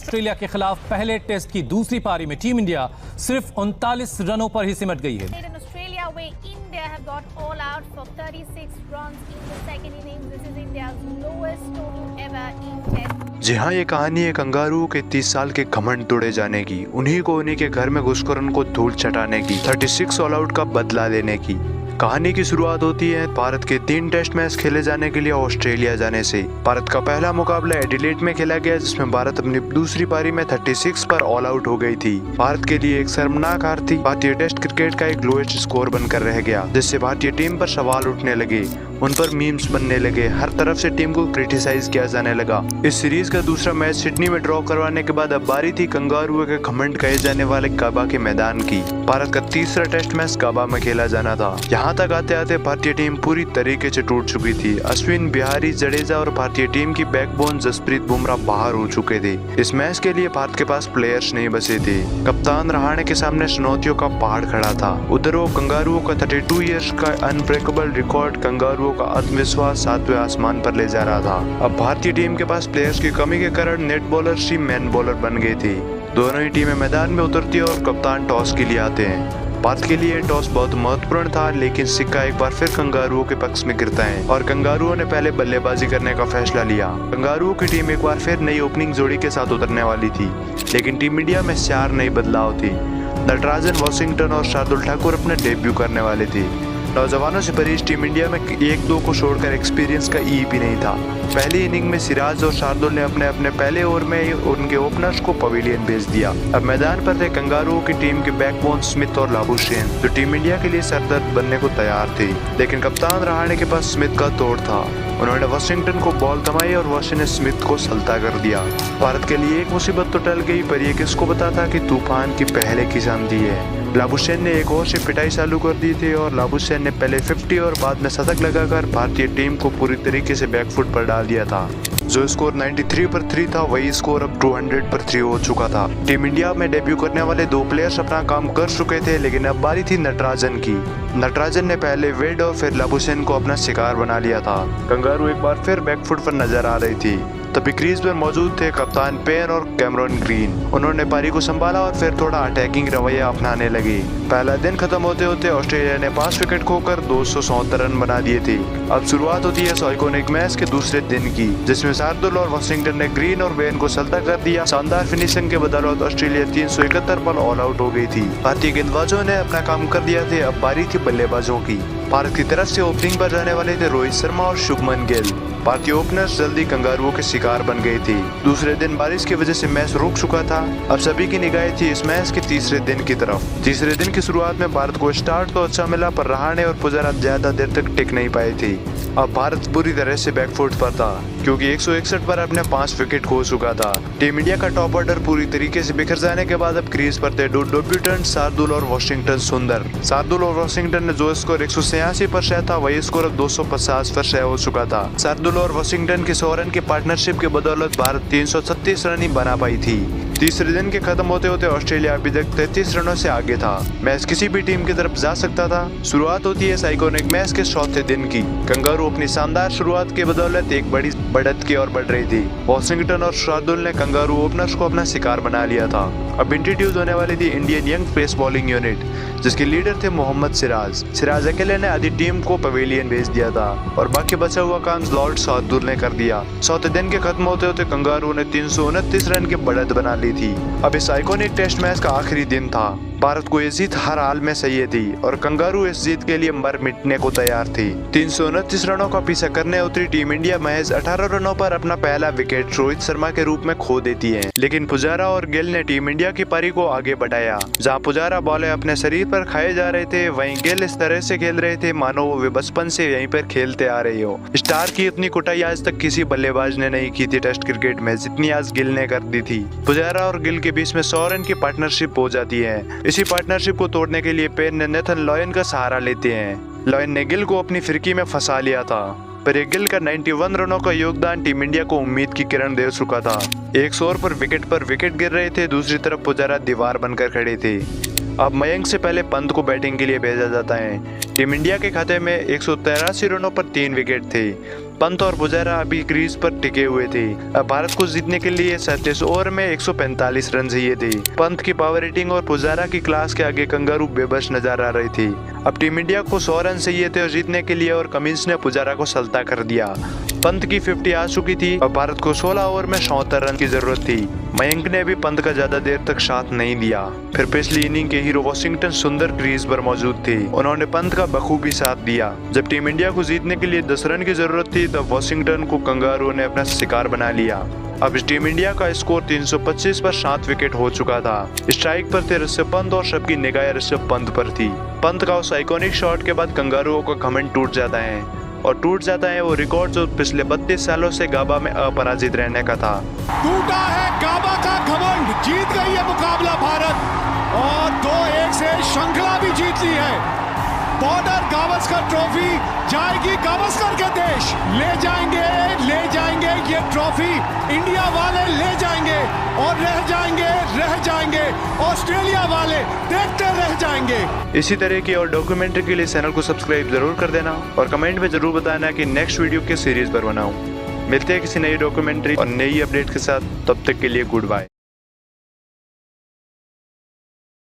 Australia के खिलाफ पहले टेस्ट की दूसरी पारी में टीम इंडिया सिर्फ 39 रनों पर ही सिमट गई है। In Australia, where India have got all out for 36 runs in the second innings. This is India's lowest total ever in Test. जी हाँ, ये कहानी है कंगारू के 30 साल के घमंड तोड़े जाने की, उन्हीं को उन्हीं के घर में घुसकर उनको धूल चटाने की, 36 ऑल आउट का बदला लेने की। कहानी की शुरुआत होती है भारत के 3 टेस्ट मैच खेले जाने के लिए ऑस्ट्रेलिया जाने से। भारत का पहला मुकाबला एडिलेड में खेला गया, जिसमें भारत अपनी दूसरी पारी में 36 पर ऑल आउट हो गई थी। भारत के लिए एक शर्मनाक हार थी। भारतीय टेस्ट क्रिकेट का एक लोएस्ट स्कोर बनकर रह गया, जिससे भारतीय टीम पर सवाल उठने लगे, उन पर मीम्स बनने लगे, हर तरफ से टीम को क्रिटिसाइज किया जाने लगा। इस सीरीज का दूसरा मैच सिडनी में ड्रॉ करवाने के बाद अब बारी थी कंगारुओं के घमंड कहे जाने वाले काबा के मैदान की। भारत का तीसरा टेस्ट मैच काबा में खेला जाना था। यहाँ तक आते आते भारतीय टीम पूरी तरीके से टूट चुकी थी। अश्विन, बिहारी, जडेजा और भारतीय टीम की बैकबोन जसप्रीत बुमराह बाहर हो चुके थे। इस मैच के लिए भारत के पास प्लेयर्स नहीं बचे थे। कप्तान रहाणे के सामने चुनौतियों का पहाड़ खड़ा था। उधर वो कंगारुओं का 32 ईयर्स का अनब्रेकेबल रिकॉर्ड कंगारुओं का आत्मविश्वास 7वें आसमान पर ले जा रहा था। अब भारतीय टीम के पास प्लेयर्स की कमी के कारण नेट बॉलर्स ही मैन बॉलर बन गए थे। दोनों ही टीमें मैदान में उतरती है और कप्तान टॉस के लिए आते हैं। भारत के लिए टॉस बहुत महत्वपूर्ण था, लेकिन सिक्का एक बार फिर कंगारुओं के पक्ष में गिरता है और कंगारुओं ने पहले बल्लेबाजी करने का फैसला लिया। कंगारुओं की टीम एक बार फिर नई ओपनिंग जोड़ी के साथ उतरने वाली थी, लेकिन टीम इंडिया में 4 नई बदलाव थी। नटराजन, वॉशिंगटन और शार्दुल ठाकुर अपने डेब्यू करने वाले थे। नौजवानों से भरी इस टीम इंडिया में 1-2 को छोड़कर एक्सपीरियंस का ई भी नहीं था। पहली इनिंग में सिराज और शार्दुल ने अपने पहले ओवर में उनके ओपनर्स को पवेलियन भेज दिया। अब मैदान पर थे कंगारुओं की टीम के बैकबोन स्मिथ और लाबुशेन, जो टीम इंडिया के लिए सरदर्द बनने को तैयार थे। लेकिन कप्तान रहाणे के पास स्मिथ का तोड़ था। उन्होंने वॉशिंगटन को बॉल थमाई और वॉशिंगटन ने स्मिथ को सल्ता कर दिया। भारत के लिए एक मुसीबत तो टल गई, पर यह किसको पता था कि तूफान की पहले की शांति है। लाबुशेन ने एक ओवर से पिटाई चालू कर दी थी और लाबुशेन ने पहले 50 और बाद में शतक लगाकर भारतीय टीम को पूरी तरीके से बैकफुट पर डाल दिया था। जो स्कोर 93 पर 3 था, वही स्कोर अब 200 पर 3 हो चुका था। टीम इंडिया में डेब्यू करने वाले 2 प्लेयर्स अपना काम कर चुके थे, लेकिन अब बारी थी नटराजन की। नटराजन ने पहले वेड और फिर लाबुशेन को अपना शिकार बना लिया था। कंगारू एक बार फिर बैकफुट पर नजर आ रही थी। तभी क्रीज पर मौजूद थे कप्तान पेन और कैमरन ग्रीन। उन्होंने पारी को संभाला और फिर थोड़ा अटैकिंग रवैया अपनाने लगे। पहला दिन खत्म होते होते ऑस्ट्रेलिया ने 5 विकेट खोकर 274 रन बना दिए थे। अब शुरुआत होती है इस आइकॉनिक मैच के दूसरे दिन की, जिसमें शार्दुल और वॉशिंगटन ने ग्रीन और बेन को सल्ता कर दिया। शानदार फिनिशिंग के बदौलत ऑस्ट्रेलिया 371 पर ऑल आउट हो गई थी। भारतीय गेंदबाजों ने अपना काम कर दिया थे। अब बारी थी बल्लेबाजों की। भारत की तरफ से ओपनिंग पर जाने वाले थे रोहित शर्मा और शुभमन गिल। भारतीय ओपनर्स जल्दी कंगारुओं के शिकार बन गई थी। दूसरे दिन बारिश की वजह से मैच रुक चुका था। अब सभी की निगाहें थी इस मैच के तीसरे दिन की तरफ। तीसरे दिन की शुरुआत में भारत को स्टार्ट तो अच्छा मिला, पर रहाणे और पुजारा ज्यादा देर तक टिक नहीं पाए थे। अब भारत पूरी तरह से बैकफुट पर था, क्योंकि 161 पर अपने 5 विकेट खो चुका था। टीम इंडिया का टॉप ऑर्डर पूरी तरीके से बिखर जाने के बाद अब क्रीज पर थे 2 डेब्यूटेंट शार्दुल और वॉशिंगटन सुंदर। शार्दुल और वॉशिंगटन ने जो स्कोर 186 पर शायद था, वही स्कोर अब 250 पर शायद हो चुका था। शार्दुल और वॉशिंगटन के 100 रन की पार्टनरशिप के बदौलत भारत 336 रन ही बना पाई थी। तीसरे दिन के खत्म होते होते ऑस्ट्रेलिया अभी तक 33 रनों से आगे था। मैच किसी भी टीम की तरफ जा सकता था। शुरुआत होती है इस आइकॉनिक मैच के चौथे दिन की। कंगारू अपनी शानदार शुरुआत के बदौलत एक बड़ी बढ़त की ओर बढ़ रही थी। वॉशिंगटन और शार्दुल ने कंगारू ओपनर्स को अपना शिकार बना लिया था। अब इंट्रोड्यूस होने वाली थी Indian young pace bowling unit, जिसके लीडर थे मोहम्मद सिराज। सिराज अकेले ने आधी टीम को पवेलियन भेज दिया था और बाकी बचा हुआ काम लॉर्ड शार्दुल ने कर दिया। चौथे दिन के खत्म होते होते कंगारू ने 329 रन की बढ़त बना ली थी। अब इस आइकॉनिक टेस्ट मैच का आखिरी दिन था। भारत को ये जीत हर हाल में चाहिए थी और कंगारू इस जीत के लिए मर मिटने को तैयार थी। 329 रनों का पीछा करने उतरी टीम इंडिया महज 18 रनों पर अपना पहला विकेट रोहित शर्मा के रूप में खो देती है। लेकिन पुजारा और गिल ने टीम इंडिया की पारी को आगे बढ़ाया। जहां पुजारा बॉलें अपने शरीर पर खाए जा रहे थे, वहीं गिल इस तरह से खेल रहे थे मानो वे बचपन से यहीं पर खेलते आ रहे हो। स्टार की इतनी कुटाई आज तक किसी बल्लेबाज ने नहीं की थी टेस्ट क्रिकेट में, जितनी आज गिल ने कर दी थी। पुजारा और गिल के बीच में 100 रन की पार्टनरशिप हो जाती है। इसी पार्टनरशिप को तोड़ने के लिए पेन ने नेथन लॉयन का सहारा लेते हैं। लॉयन ने गिल को अपनी फिरकी में फंसा लिया था, पर गिल का 91 रनों का योगदान टीम इंडिया को उम्मीद की किरण दे चुका था। 100 ओवर पर विकेट गिर रहे थे। दूसरी तरफ पुजारा दीवार बनकर खड़े थे। अब मयंक से पहले पंत को बैटिंग के लिए भेजा जाता है। टीम इंडिया के खाते में 183 रनों पर 3 विकेट थे। पंत और पुजारा अभी क्रीज पर टिके हुए थे। अब भारत को जीतने के लिए 37 ओवर में 145 रन चाहिए थे। पंत की पावर रेटिंग और पुजारा की क्लास के आगे कंगारू बेबस नजर आ रही थी। अब टीम इंडिया को 100 रन चाहिए थे और जीतने के लिए, और कमिंस ने पुजारा को सल्ता कर दिया। पंत की 50 आ चुकी थी और भारत को 16 ओवर में 76 रन की जरूरत थी। मयंक ने भी पंत का ज्यादा देर तक साथ नहीं दिया। फिर पिछली इनिंग के हीरो वॉशिंगटन सुंदर क्रीज पर मौजूद थे। उन्होंने पंत का बखूबी साथ दिया। जब टीम इंडिया को जीतने के लिए 10 रन की जरूरत थी तब वॉशिंगटन को कंगारू ने अपना शिकार बना लिया। अब इस टीम इंडिया का स्कोर 325 पर 7 विकेट हो चुका था। स्ट्राइक पर थे ऋषभ पंत और सबकी निगाहें ऋषभ पंत पर थी। पंत का उस आइकॉनिक शॉट के बाद कंगारुओं का घमंड टूट जाता है, और टूट जाता है वो रिकॉर्ड जो पिछले 32 सालों से गाबा में अपराजित रहने का था। टूटा है गाबा का घमंड, जीत गई है मुकाबला भारत और 2-1 से श्रृंखला भी जीत ली है। बॉर्डर गावस्कर ट्रॉफी जाएगी गावस्कर के देश। ले जाएंगे ये ट्रॉफी, इंडिया वाले ले जाएंगे और रह जाएंगे ऑस्ट्रेलिया वाले देखते रह जाएंगे। इसी तरह की और डॉक्यूमेंट्री के लिए चैनल को सब्सक्राइब जरूर कर देना और कमेंट में जरूर बताना कि नेक्स्ट वीडियो किस सीरीज पर बनाऊं। मिलते हैं किसी नई डॉक्यूमेंट्री और नई अपडेट के साथ, तब तक के लिए गुड बाय।